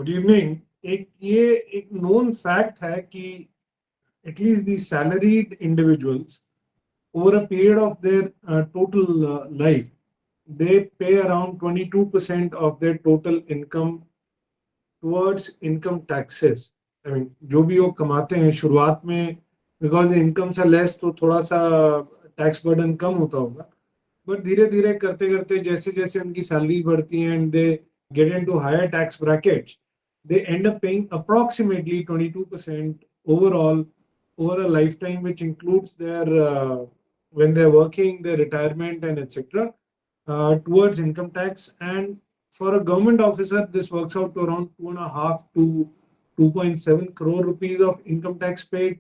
Good evening. एक known fact है कि at least the salaried individuals over a period of their total life, they pay around 22% of their total income towards income taxes. I mean, जो भी वो कमाते हैं शुरुआत में, बिकॉज इनकम सा लेस तो थोड़ा सा टैक्स बर्डन कम होता होगा, बट धीरे धीरे करते करते जैसे जैसे उनकी सैलरीज बढ़ती हैं and they get into higher tax brackets, they end up paying approximately 22% overall over a lifetime, which includes their when they're working, their retirement, and etc. Towards income tax. And for a government officer, this works out to around 2.5 to 2.7 crore rupees of income tax paid.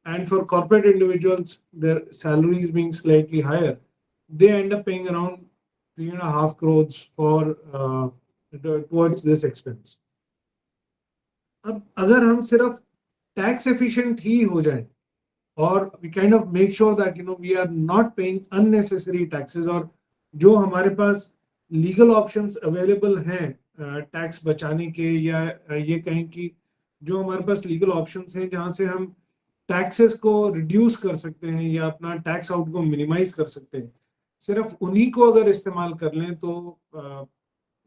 And for corporate individuals, their salaries being slightly higher, they end up paying around 3.5 crores for towards this expense. अब अगर हम सिर्फ tax efficient ही हो जाए और we kind of make sure that we are not paying unnecessary taxes, और जो हमारे पास लीगल ऑप्शंस अवेलेबल हैं टैक्स बचाने के, या ये कहें कि जो हमारे पास लीगल ऑप्शंस हैं जहां से हम टैक्सेस को रिड्यूस कर सकते हैं या अपना टैक्स आउट को मिनिमाइज कर सकते हैं, सिर्फ उन्हीं को अगर इस्तेमाल कर लें तो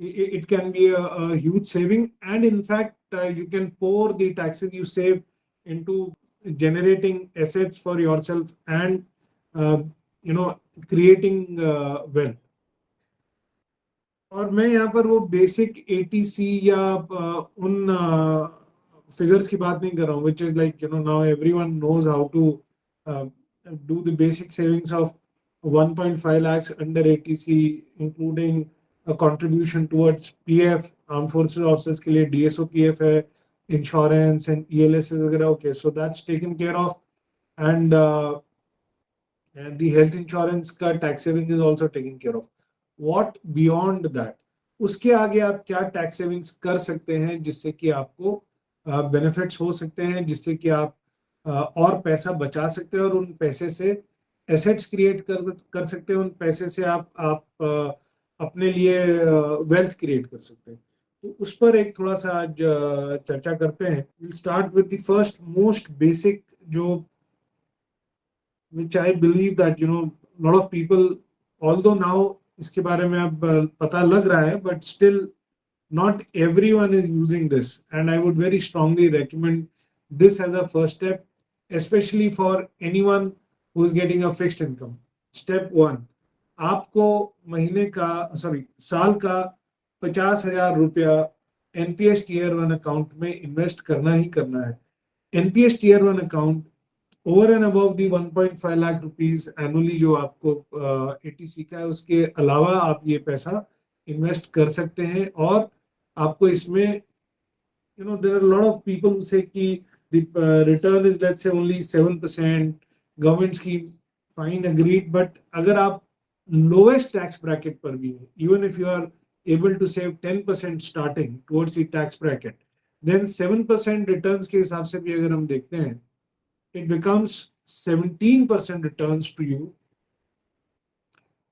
it can be a huge saving. And in fact, you can pour the taxes you save into generating assets for yourself and uh, creating wealth. और मैं यहाँ पर वो बेसिक एटीसी या उन फिगर्स की बात नहीं कर रहा हूँ, which is like now everyone knows how to do the basic savings of 1.5 lakhs under ATC, including a contribution towards PF, arm forces officers के लिए DSO PF है, इंश्योरेंस एंड ELS वगैरह. Okay, so that's taken care of. And the health insurance का tax saving is also taken care of. What beyond that, उसके आगे आप क्या tax savings कर सकते हैं जिससे कि आपको बेनिफिट्स हो सकते हैं, जिससे कि आप और पैसा बचा सकते हैं और उन पैसे से एसेट्स क्रिएट कर सकते हैं, उन पैसे से आप अपने लिए वेल्थ क्रिएट कर सकते हैं. तो उस पर एक थोड़ा सा आज चर्चा करते हैं. Will start with the first most basic, जो which I believe that lot of people, although now इसके बारे में अब पता लग रहा है, but still not everyone is using this, and I would very strongly recommend this as a first step, especially for anyone who is getting a fixed income. Step 1, आपको महीने का साल का 50,000 रुपया एनपीएस टीयर 1 अकाउंट में invest करना ही करना है. NPS tier 1 account over and above the 1.5 lakh rupees annually जो आपको एटीसी का है, उसके अलावा आप ये पैसा इन्वेस्ट कर सकते हैं. और आपको इसमें there are lot of people say कि the return is let's say only 7%, government scheme, fine, agreed. But अगर आप लोएस्ट टैक्स ब्रैकेट पर भी है, even if you are able to save 10% starting towards the tax bracket, then 7% returns के हिसाब से भी अगर हम देखते हैं, it becomes 17% returns to you,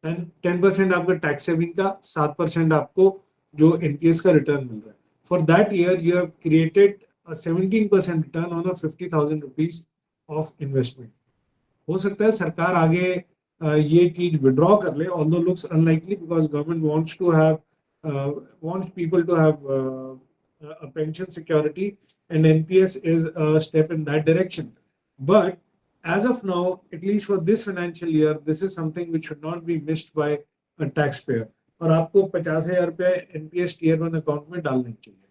and 10% आपका टैक्स सेविंग का, 7% आपको जो एनपीएस का रिटर्न मिल रहा है. For that year you have created a 17% return on a 50,000 rupees of investment. हो सकता है सरकार आगे ये चीज विड्रॉ कर ले, although looks unlikely because government wants people to have a pension security, and NPS is a step in that direction. But as of now, at least for this financial year, this is something which should not be missed by a taxpayer. और आपको 50,000 रुपये NPS tier 1 account में डालने चाहिए.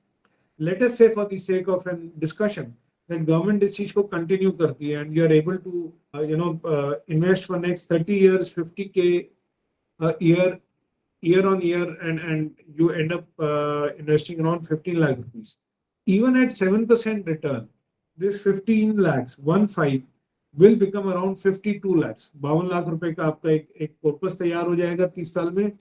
Let us say for the sake of an discussion that government इस चीज को continue करती है and you are able to invest for next 30 years 50K a year on year, and you end up investing around 15 lakh rupees. Even at 7% return, this 15 lakhs 15 will become around 52 lakhs. 52 lakh रुपए का आपका एक corpus तैयार हो जाएगा 30 साल में.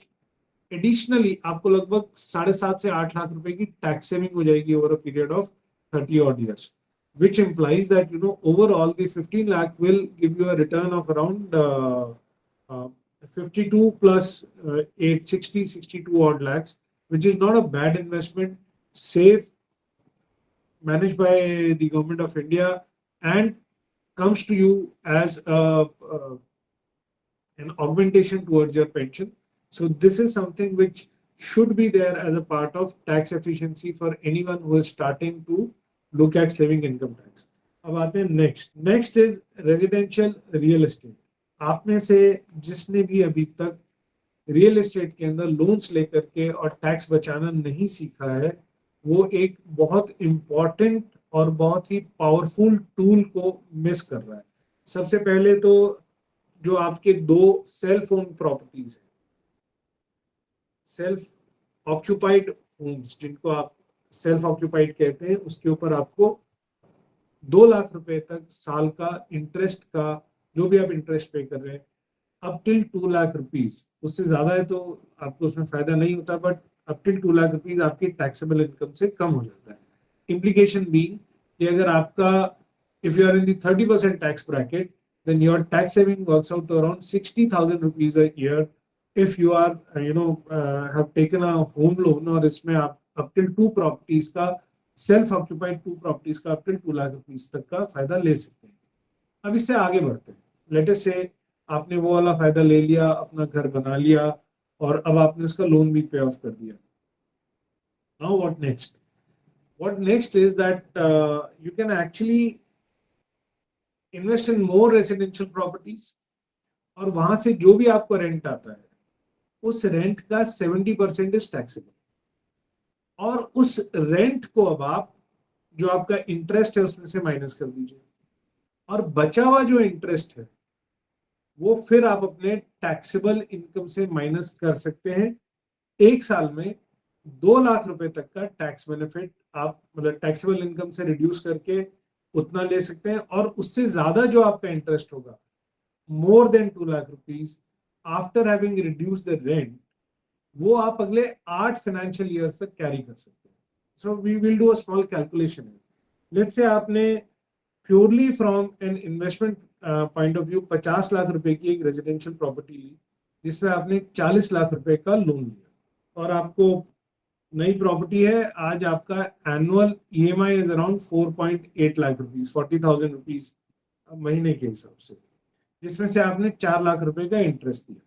Additionally आपको लगभग 7.5 से 8 लाख रुपए की टैक्स सेविंग हो जाएगी over a period of 30 odd years, which implies that overall the 15 lakh will give you a return of around 52 plus 8 60 62 odd lakhs, which is not a bad investment, safe, managed by the government of India and comes to you as an augmentation towards your pension. So this is something which should be there as a part of tax efficiency for anyone who is starting to look at saving income tax. अब आते हैं next is residential real estate. आप में से जिसने भी अभी तक रियल एस्टेट के अंदर लोन्स लेकर के और टैक्स बचाना नहीं सीखा है, वो एक बहुत इंपॉर्टेंट और बहुत ही पावरफुल टूल को मिस कर रहा है. सबसे पहले तो जो आपके दो सेल्फ ओन प्रॉपर्टीज है, सेल्फ ऑक्यूपाइड होम्स जिनको आप सेल्फ ऑक्यूपाइड कहते हैं, उसके ऊपर आपको 2 लाख रुपए तक साल का इंटरेस्ट का जो भी आप इंटरेस्ट पे कर रहे हैं अप टिल 2 लाख रुपीज. उससे ज्यादा है तो आपको उसमें फायदा नहीं होता, but up till 2 lakh rupees आपकी टैक्सेबल इनकम से कम हो जाता है. इम्प्लीकेशन बीइंग कि अगर आपका if you are in the 30% tax bracket, then your tax saving works out to around 60,000 rupees a year if you are have taken a home loan और इसमें आप up till 2 properties का self occupied 2 properties का up till 2 lakh rupees तक का फायदा ले सकते हैं. अब इससे आगे बढ़ते हैं. लेट अस से आपने वो वाला फायदा ले लिया, अपना घर बना लिया और अब आपने उसका लोन भी पे ऑफ कर दिया. Now what next is that you can actually invest in more residential properties और वहां से जो भी आपको रेंट आता है उस रेंट का 70% इज टैक्सेबल. और उस रेंट को अब आप जो आपका इंटरेस्ट है उसमें से माइनस कर दीजिए और बचा हुआ जो इंटरेस्ट है वो फिर आप अपने टैक्सेबल इनकम से माइनस कर सकते हैं. एक साल में 2 लाख रुपए तक का टैक्स बेनिफिट आप मतलब टैक्सेबल इनकम से रिड्यूस करके उतना ले सकते हैं. और उससे ज्यादा जो आपका इंटरेस्ट होगा more than 2 lakh rupees after having reduce the rent, वो आप अगले 8 फाइनेंशियल ईयर्स तक कैरी कर सकते हैं. So we will do a small calculation. Let's say आपने purely from an investment point of view 50 lakh रुपए की एक रेजिडेंशियल प्रॉपर्टी ली जिसमें आपने 40 लाख रुपए का लोन लिया और आपको नई प्रॉपर्टी है. आज आपका annual EMI is around 4.8 lakh rupees, 40,000 rupees महीने के हिसाब से, जिसमें से आपने 4 लाख रुपए का इंटरेस्ट दिया.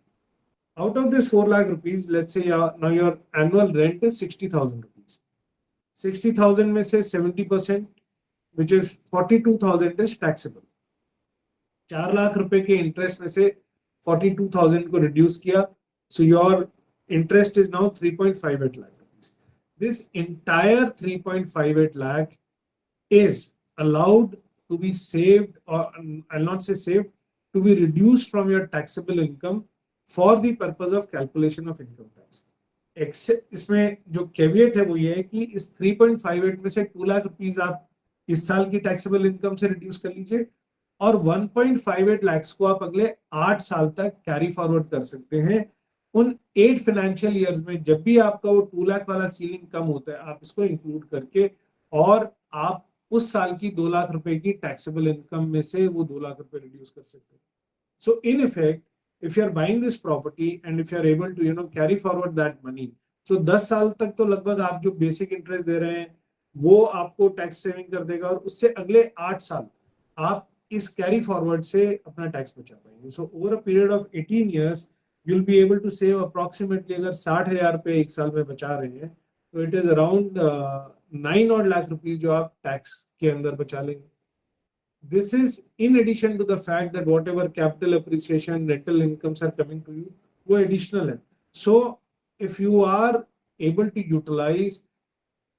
Out of this 4 lakh rupees, let's say now your annual rent is 60,000 rupees. 60,000 में से 70% which is 42,000 is taxable. 4 lakh रुपए के इंटरेस्ट में से 42,000 को रिड्यूस किया, so your interest is now 3.58 lakh rupees. This entire 3.58 lakh is allowed to be saved, or I'll not say saved, to be reduced from your taxable income for the purpose of calculation of income tax. इसमें जो caveat है वो ये है कि इस 3.58 में से 2 लाख रुपीज आप इस साल की टैक्सेबल इनकम से रिड्यूस कर लीजिए और 1.58 लाख को आप अगले 8 साल तक कैरी फॉरवर्ड कर सकते हैं. उन 8 फाइनेंशियल ईयर्स में जब भी आपका वो 2 लाख वाला सीलिंग कम होता है आप इसको इंक्लूड करके और आप उस साल की 2 लाख रुपए की टैक्सेबल इनकम में से वो 2 लाख रुपए रिड्यूस कर सकते हैं. So in effect if you are buying this property and if you are able to carry forward that money, so 10 साल तक तो लगभग आप जो बेसिक इंटरेस्ट दे रहे हैं वो आपको टैक्स सेविंग कर देगा और उससे अगले 8 साल आप इस कैरी फॉरवर्ड से अपना टैक्स बचा पाएंगे. So over a period of 18 years you will be able to save approximately, अगर 60,000 रुपए एक साल में बचा रहे हैं तो it is around 9 lakh rupees जो आप टैक्स के अंदर बचा लेंगे. This is in addition to the fact that whatever capital appreciation, rental incomes are coming to you, वो additional है. So if you are able to utilize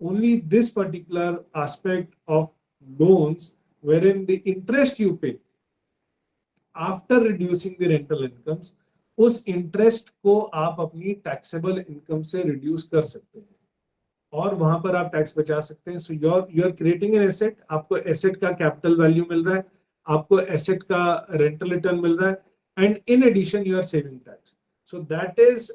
only this particular aspect of loans, wherein the interest you pay after reducing the rental incomes, उस interest को आप अपनी taxable income से reduce कर सकते हैं और वहां पर आप टैक्स बचा सकते हैं. So you are creating an asset, आपको एसेट का कैपिटल वैल्यू मिल रहा है, आपको एसेट का रेंटल रिटर्न मिल रहा है and in addition you are saving tax. So that is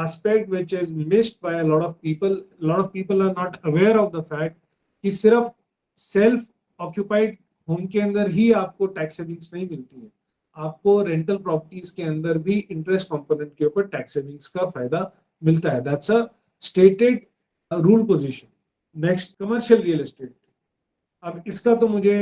aspect which is missed by a lot of people. Lot of people are not aware of the fact कि सिर्फ self occupied home के अंदर ही आपको tax savings नहीं मिलती है, आपको rental properties के अंदर भी इंटरेस्ट कंपोनेंट के ऊपर टैक्स सेविंग्स का फायदा मिलता है. That's a stated rule position. Next, commercial real estate. अब इसका तो मुझे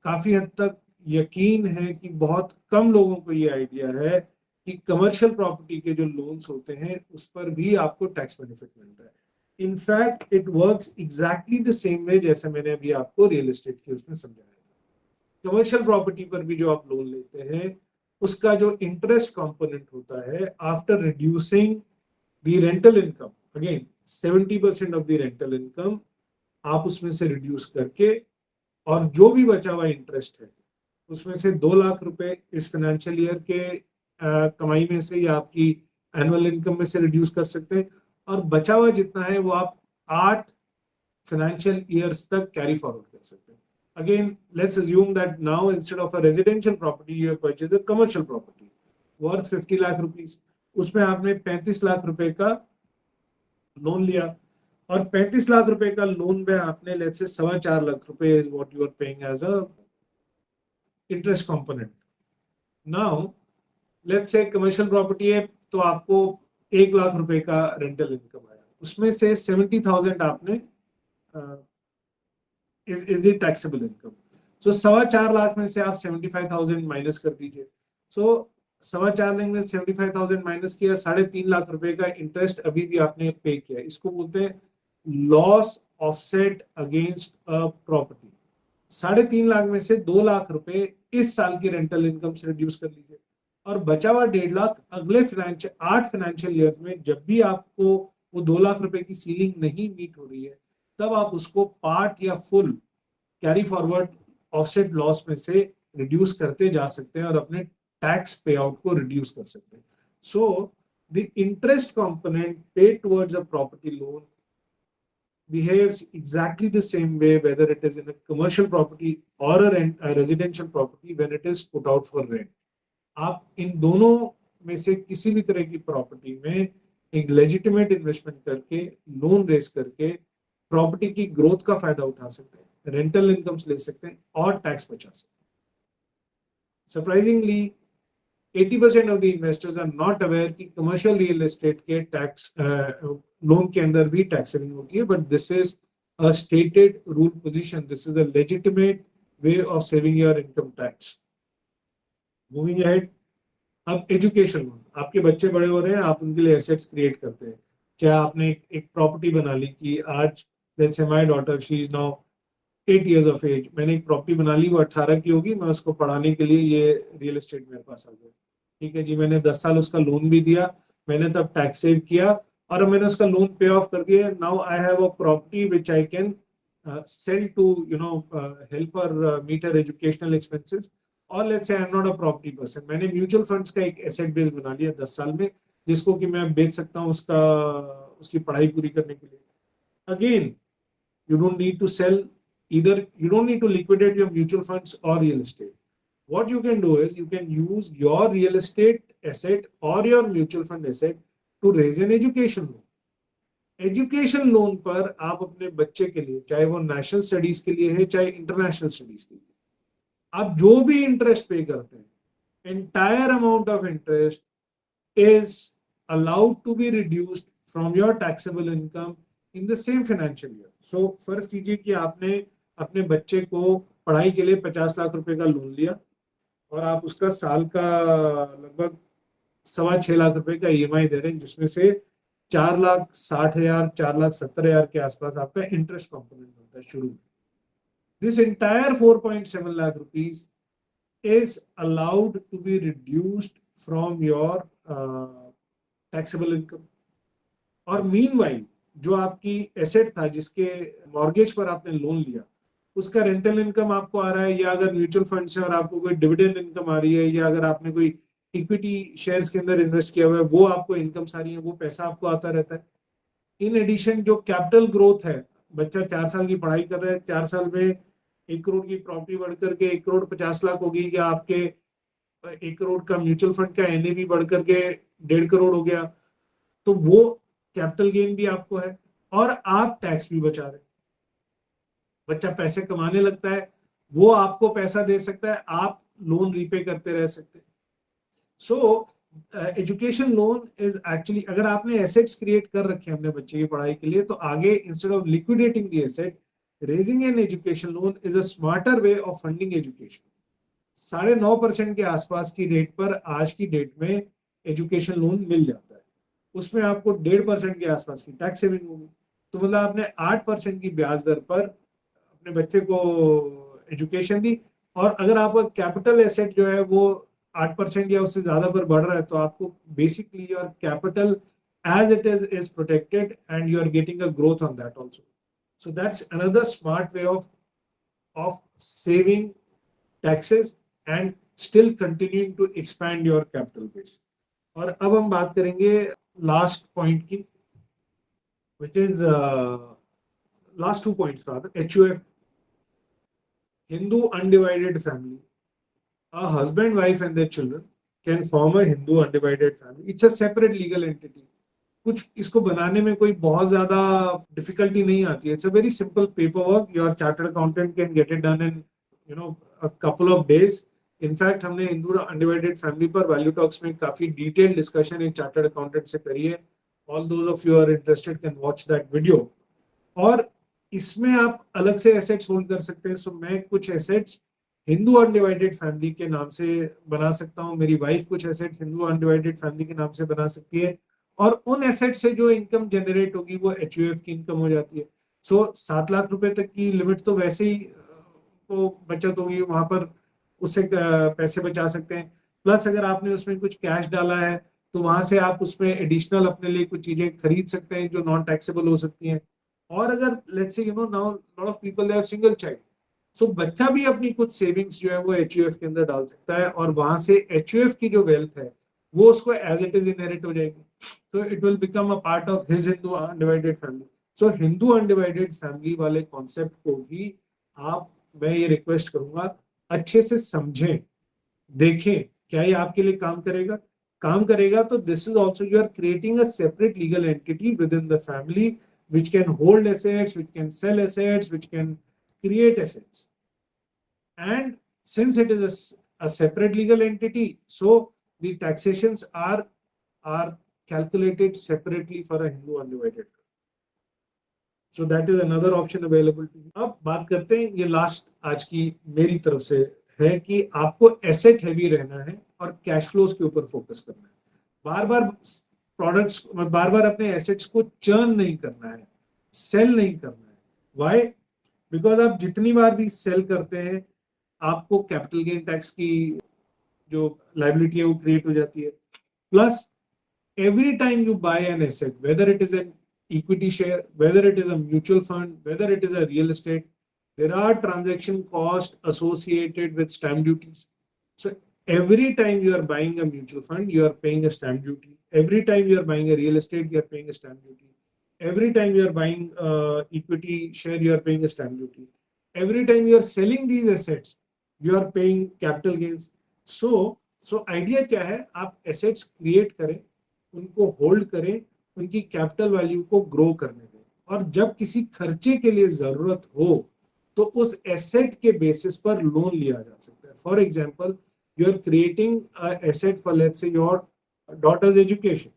काफी हद तक यकीन है कि बहुत कम लोगों को ये आइडिया है कि कमर्शियल प्रॉपर्टी के जो लोन्स होते हैं उस पर भी आपको टैक्स बेनिफिट मिलता है. In fact it works exactly the same way जैसे मैंने अभी आपको रियल एस्टेट की उसमें समझाया था. कमर्शियल प्रॉपर्टी पर भी जो आप लोन लेते हैं उसका जो इंटरेस्ट कंपोनेंट होता है after reducing the rental income, again 70% of the rental income आप उसमें से रिड्यूस करके, और जो भी बचा हुआ इंटरेस्ट है उसमें से 2 लाख रुपए इस फाइनेंशियल ईयर के कमाई में से या आपकी एनुअल इनकम में से रिड्यूस कर सकते हैं, और बचा हुआ जितना है वो आप 8 फाइनेंशियल ईयर्स तक कैरी फॉरवर्ड कर सकते हैं. Again let's assume that now instead of a residential property you have purchase a commercial property worth 50 lakh rupees. उसमें आपने 35 लाख रुपए का लोन लिया, और 35 लाख रुपए का लोन में आपने लेट्स से 4.25 लाख रुपए is what you are paying as a interest component. Now let's say commercial property है तो आपको 1 लाख रुपए का रेंटल इनकम आया, उसमें से 70,000 आपने इज द टैक्सेबल इनकम. सो 4.25 लाख में से आप 75,000 माइनस कर दीजिए. सो 4.25 लाख में 75,000 माइनस किया, 3.5 लाख रुपए का इंटरेस्ट अभी भी आपने पे किया. इसको बोलते हैं loss offset against a property. 3.5 lakh में से 2 लाख रुपए इस साल की रेंटल इनकम से रिड्यूस कर लीजिए, और बचा हुआ 1.5 लाख अगले 8 फाइनेंशियल ईयर्स में जब भी आपको वो 2 लाख रुपए की सीलिंग नहीं मीट हो रही है तब आप उसको पार्ट या full carry forward offset loss में से रिड्यूस करते जा सकते हैं और अपने टैक्स पे आउट को रिड्यूस कर सकते हैं. So the interest component paid towards a property loan behaves exactly the same way whether it is in a commercial property or a residential property when it is put out for rent. आप इन दोनों में से किसी भी तरह की property में एक लेजिटिमेट इन्वेस्टमेंट करके लोन रेस करके प्रॉपर्टी की ग्रोथ का फायदा उठा सकते हैं, रेंटल इनकम्स ले सकते हैं और टैक्स बचा सकते हैं. Surprisingly 80% of the investors are not aware कि कमर्शियल रियल एस्टेट के टैक्स लोन के अंदर भी टैक्स सेविंग होती है, but this is a stated rule position, this is a legitimate way of saving your income tax. Moving ahead, अब education loan. आपके बच्चे बड़े हो रहे हैं, आप उनके लिए एसेट्स क्रिएट करते हैं. चाहे आपने एक प्रॉपर्टी बना ली कि आज let's say my daughter she is now 8 years of age, मैंने एक प्रॉपर्टी बना ली, वो 18 की होगी, मैं उसको पढ़ाने के लिए ये रियल एस्टेट मेरे पास आ गया. ठीक है जी, मैंने 10 साल उसका लोन भी दिया, मैंने तब टैक्स सेव किया और मैंने उसका लोन पे ऑफ कर दिया. Now I have a property which I can sell to help और मीट हर एजुकेशनल एक्सपेंसेस. और let's say I am not a property person, मैंने म्यूचुअल फंड्स का एक एसेट बेस बना लिया 10 साल में जिसको कि मैं बेच सकता हूँ उसकी पढ़ाई पूरी करने के लिए. Again you don't need to sell either, you don't need to liquidate your mutual funds or real estate. What you can do is you can use your real estate asset or your mutual fund asset to raise an education loan. Education loan पर आप अपने बच्चे के लिए, चाहे वो national studies के लिए है चाहे इंटरनेशनल स्टडीज के लिए, आप जो भी इंटरेस्ट पे करते हैं, entire amount of interest is allowed to be reduced from your taxable income in the same financial year. So फर्ज कीजिए कि आपने अपने बच्चे को पढ़ाई के लिए 50 लाख रुपए का लोन लिया और आप उसका साल का लगभग 6.25 लाख रुपए का ईएमआई दे रहे हैं, जिसमें से 4,60,000 4,70,000 के आसपास आपका इंटरेस्ट कंपोनेंट होता है शुरू में. This entire 4.7 lakh rupees is allowed to be reduced from your taxable income. और मीनवाइल जो आपकी एसेट था जिसके मॉर्गेज पर आपने लोन लिया उसका रेंटल इनकम आपको आ रहा है, या अगर म्यूचुअल फंड से और आपको कोई डिविडेंड इनकम आ रही है, या अगर आपने कोई इक्विटी शेयर्स के अंदर इन्वेस्ट किया हुआ है वो आपको इनकम्स आ रही है, वो पैसा आपको आता रहता है. इन एडिशन जो कैपिटल ग्रोथ है, बच्चा 4 साल की पढ़ाई कर रहा है, 4 साल में 1 करोड़ की प्रॉपर्टी बढ़ करके 1,50,00,000 होगी, या आपके 1 करोड़ का म्यूचुअल फंड का एनएवी बढ़ करके 1.5 करोड़ हो गया, तो वो कैपिटल गेन भी आपको है और आप टैक्स भी बचा रहे. बच्चा पैसे कमाने लगता है, वो आपको पैसा दे सकता है, आप लोन रीपे करते रह सकते हैं. So education loan is actually, अगर आपने एसेट्स क्रिएट कर रखे हैं अपने बच्चे की पढ़ाई के लिए, तो आगे instead of liquidating the asset raising an education loan is a smarter way of funding education. 9.5% के आसपास की रेट पर आज की डेट में एजुकेशन लोन मिल जाता है। उसमें आपको 1.5% के आसपास की टैक्स सेविंग होगी। तो मतलब आपने 8% की ब्याज दर पर अपने बच्चे को एजुकेशन दी। और अगर आपका कैपिटल एसेट जो है वो 8% या उससे ज्यादा पर बढ़ रहा है, तो आपको basically your capital as it is protected and you are getting a growth on that also. So that's another smart way of saving taxes and still continuing to expand your capital base. और अब हम बात करेंगे last point की, which is last 2 points rather. HUF, Hindu undivided family. A husband, wife and their children can form a Hindu undivided family. It's a separate legal entity. कुछ इसको बनाने में कोई बहुत ज्यादा डिफिकल्टी नहीं आती है। It's a very simple paper work. Your chartered accountant can get it done in a couple of days. In fact हमने हिंदू अनडिवाइडेड फैमिली पर वैल्यू टॉक्स में काफी डिटेल डिस्कशन एक चार्टर्ड अकाउंटेंट से करी है। All those of you are interested can watch that video. और इसमें आप अलग से एसेट्स होल्ड कर सकते हैं। सो मैं कुछ एसेट्स हिंदू अनडिवाइडेड फैमिली के नाम से बना सकता हूँ, मेरी वाइफ कुछ एसेट्स हिंदू अनडिवाइडेड फैमिली के नाम से बना सकती है, और उन एसेट से जो इनकम जनरेट होगी वो HUF की इनकम हो जाती है। सो 7 लाख रुपए तक की लिमिट तो वैसे ही तो बचत होगी वहां पर, उससे पैसे बचा सकते हैं। प्लस अगर आपने उसमें कुछ कैश डाला है तो वहां से आप उसमें एडिशनल अपने लिए कुछ चीजें खरीद सकते हैं जो नॉन टैक्सेबल हो सकती हैं। और अगर let's say now lot of people they have single child, so बच्चा भी अपनी कुछ सेविंग्स जो है वो HUF के अंदर डाल सकता है, और वहां से HUF की जो वेल्थ है वो उसको एज इट इज इनहेरिट हो जाएगी। So it will become a part of his Hindu undivided family. So Hindu undivided family वाले कॉन्सेप्ट को भी आप, मैं ये रिक्वेस्ट करूंगा, अच्छे से समझें, देखें क्या ये आपके लिए काम करेगा। काम करेगा तो this is also you are creating a separate legal entity within the family which can hold assets, which can sell assets, which can create assets. And since it is a separate legal entity, so the taxations are calculated separately for a Hindu undivided. So that is another option available to you. अब बात करते हैं, ये last आज की मेरी तरफ से है कि आपको एसेट हैवी रहना है और कैश फ्लोज के ऊपर फोकस करना है। बार बार प्रोडक्ट्स, बार बार अपने एसेट्स को चर्न नहीं करना है, सेल नहीं करना है। वाई? बिकॉज आप जितनी बार भी सेल करते हैं आपको कैपिटल गेन टैक्स की जो लाइबिलिटी है वो क्रिएट हो जाती है। Plus every time you buy an asset, whether it is an equity share, whether it is a mutual fund, whether it is a real estate, there are transaction costs associated with stamp duties. So every time you are buying a mutual fund, you are paying a stamp duty. Every time you are buying a real estate, you are paying a stamp duty. Every time you are buying equity share, you are paying a stamp duty. Every time you are selling these assets, you are paying capital gains. So idea क्या है, आप assets create करें, उनको hold करें, उनकी capital value को grow करने दें, और जब किसी खर्चे के लिए जरूरत हो तो उस एसेट के बेसिस पर लोन लिया जा सकता है। For example, you are creating asset for let's say your daughter's education,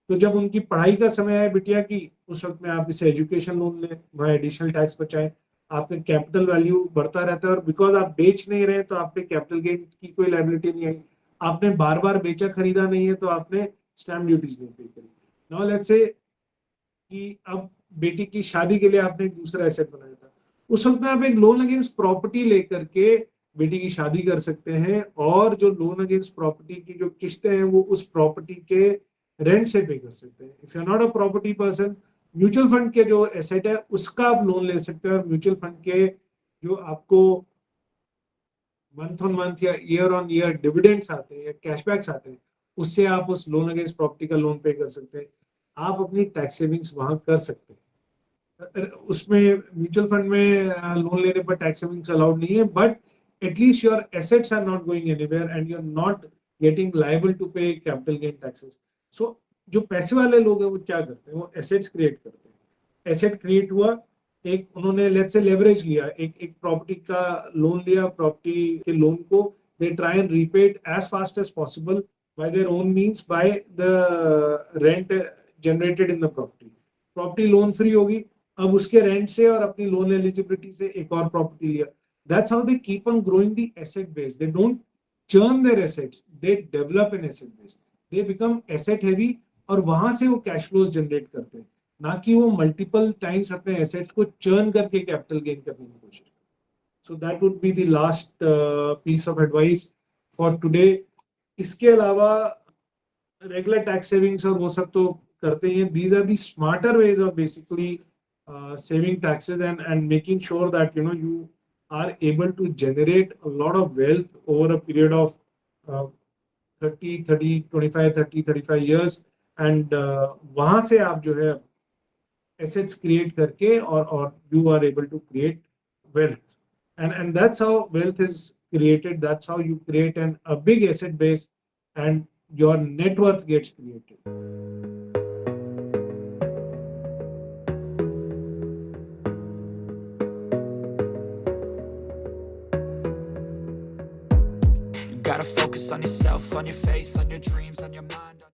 तो जब उनकी पढ़ाई का समय है बिटिया की, उस वक्त में आप इसे एजुकेशन लोन लें, वहाँ एडिशनल टैक्स बचाएं, आपका कैपिटल वैल्यू बढ़ता रहता है। और बिकॉज आप बेच नहीं रहे तो आप पे कैपिटल गेन की कोई लायबिलिटी नहीं आई। आपने बार बार बेचा खरीदा नहीं है तो आपने स्टैम्प ड्यूटीज नहीं पे करी। नाउ लेट्स से कि अब बेटी की शादी के लिए आपने एक दूसरा एसेट बनाया था, उस वक्त में आप एक लोन अगेंस्ट प्रॉपर्टी लेकर के बेटी की शादी कर सकते हैं, और जो लोन अगेंस्ट प्रॉपर्टी की जो किस्तें हैं वो उस प्रॉपर्टी के रेंट से पे कर सकते हैं। If you are not a property person, mutual fund के जो एसेट है उसका आप लोन ले सकते हैं, और म्यूचुअल फंड के जो आपको मंथ ऑन मंथ या ईयर ऑन ईयर डिविडेंड्स आते हैं या कैशबैक्स आते हैं, उससे आप उस लोन अगेंस्ट प्रॉपर्टी का लोन पे कर सकते हैं। आप अपनी टैक्स सेविंग्स वहां कर सकते हैं। उसमें म्यूचुअल फंड में लोन लेने पर टैक्स सेविंग्स अलाउड नहीं है, but at least your assets are not going anywhere and you are not getting liable to pay capital gain taxes. So जो पैसे वाले लोग हैं वो क्या करते हैं, वो एसेट्स क्रिएट करते हैं। एसेट क्रिएट हुआ, एक उन्होंने लेट्स से लेवरेज लिया, एक प्रॉपर्टी का लोन लिया, प्रॉपर्टी के लोन को they try and repay it as fast as possible by their own means by the rent generated in the property. Property loan free होगी, अब उसके रेंट से और अपनी लोन एलिजिबिलिटी से एक और प्रॉपर्टी लिया. That's how they keep on growing the asset base. They don't churn their assets. They develop an asset base. They become asset heavy और वहां से वो कैश फ्लोज जनरेट करते हैं, ना कि वो मल्टीपल टाइम्स अपने एसेट्स को चर्न करके कैपिटल गेन करने की कोशिश. So that would be the last piece of advice for today. इसके अलावा रेगुलर टैक्स सेविंग्स और वो सब तो करते ही हैं. These are the smarter ways of basically saving taxes and making sure that you are able to generate a lot of wealth over a period of 30 30 25 30 35 years. and वहां से आप जो है assets create करके और you are able to create wealth. And that's how wealth is created. That's how you create a big asset base and your net worth gets created. You gotta focus on yourself, on your faith, on your dreams, on your mind.